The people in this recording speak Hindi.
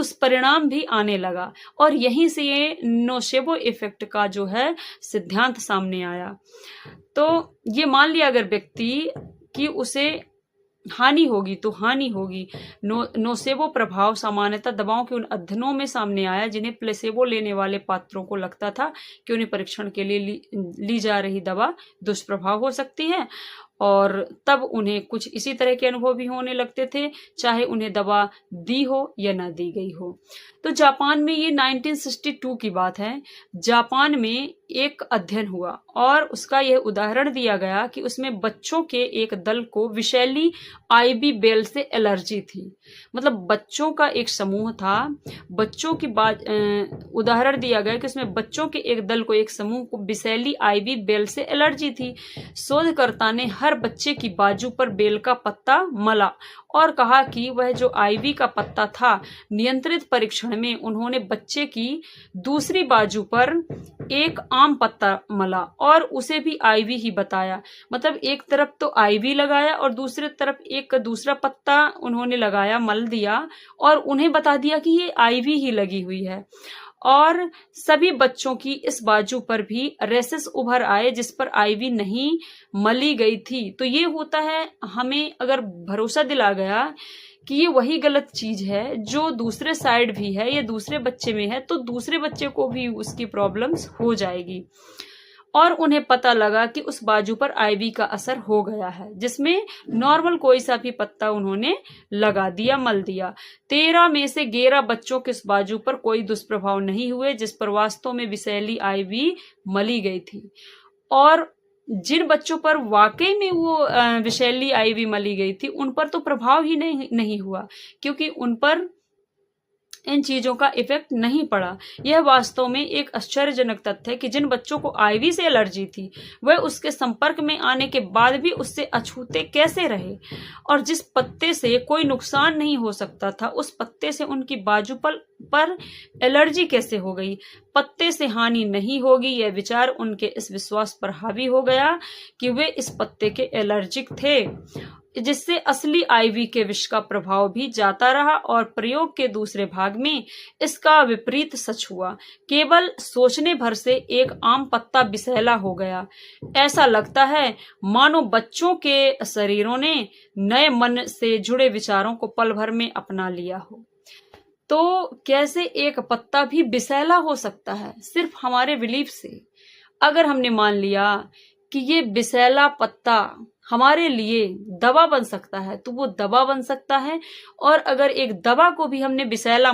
दुष्परिणाम भी आने लगा। और यहीं से ये नोसेबो इफेक्ट का जो है सिद्धांत सामने आया। तो ये मान लिया अगर व्यक्ति कि उसे हानि होगी तो हानि होगी। नोसेबो प्रभाव सामान्यतः दवाओं के उन अध्ययनों में सामने आया जिन्हें प्लेसेबो लेने वाले पात्रों को लगता था कि उन्हें परीक्षण के लिए ली जा रही दवा दुष्प्रभाव हो सकती है, और तब उन्हें कुछ इसी तरह के अनुभव भी होने लगते थे, चाहे उन्हें दवा दी हो या ना दी गई हो। तो जापान में ये 1962 की बात है। जापान में एक अध्ययन हुआ और उसका यह उदाहरण दिया गया कि उसमें बच्चों के एक दल को विषैली आईवी बेल से एलर्जी थी। मतलब बच्चों का एक समूह था, बच्चों की उदाहरण दिया गया कि उसमें बच्चों के एक दल को, एक समूह को विषैली आईवी बेल से एलर्जी थी। शोधकर्ता ने हर बच्चे की बाजू पर बेल का पत्ता मला और कहा कि वह जो आईवी का पत्ता था, नियंत्रित परीक्षण में उन्होंने बच्चे की दूसरी बाजू पर एक आम पत्ता मला और उसे भी आईवी ही बताया। मतलब एक तरफ तो आईवी लगाया और दूसरी तरफ एक दूसरा पत्ता उन्होंने लगाया, मल दिया और उन्हें बता दिया कि ये आईवी ही लगी हुई है। और सभी बच्चों की इस बाजू पर भी रेसेस उभर आए जिस पर आईवी नहीं मली गई थी। तो ये होता है, हमें अगर भरोसा दिला गया कि ये वही गलत चीज है जो दूसरे साइड भी है या दूसरे बच्चे में है, तो दूसरे बच्चे को भी उसकी प्रॉब्लम्स हो जाएगी। और उन्हें पता लगा कि उस बाजू पर आईवी का असर हो गया है, जिसमें नॉर्मल कोई सा भी पत्ता उन्होंने लगा दिया, मल दिया। 13 में से 11 बच्चों के इस बाजू पर कोई दुष्प्रभाव नहीं हुए जिस पर वास्तव में विषैली आईवी मली गई थी। और जिन बच्चों पर वाकई में वो विषैली आईवी मली गई थी, उन पर तो प्रभाव ही नहीं हुआ, क्योंकि उन पर इन चीजों का इफेक्ट नहीं पड़ा। यह वास्तव में एक आश्चर्यजनक तथ्य है कि जिन बच्चों को आईवी से एलर्जी थी, वह उसके संपर्क में आने के बाद भी उससे अछूते कैसे रहे, और जिस पत्ते से कोई नुकसान नहीं हो सकता था, उस पत्ते से उनकी बाजू पर एलर्जी कैसे हो गई। पत्ते से हानि नहीं होगी, यह विचार उनके इस विश्वास पर हावी हो गया कि वे इस पत्ते के एलर्जिक थे, जिससे असली आईवी के विष का प्रभाव भी जाता रहा। और प्रयोग के दूसरे भाग में इसका विपरीत सच हुआ। केवल सोचने भर से एक आम पत्ता विषैला हो गया। ऐसा लगता है मानो बच्चों के शरीरों ने नए मन से जुड़े विचारों को पल भर में अपना लिया हो। तो कैसे एक पत्ता भी विषैला हो सकता है सिर्फ हमारे बिलीफ से। अगर हमने मान लिया कि ये विषैला पत्ता हमारे लिए दवा बन सकता है, तो वो दवा बन सकता है। और अगर एक दवा को भी हमने विषैला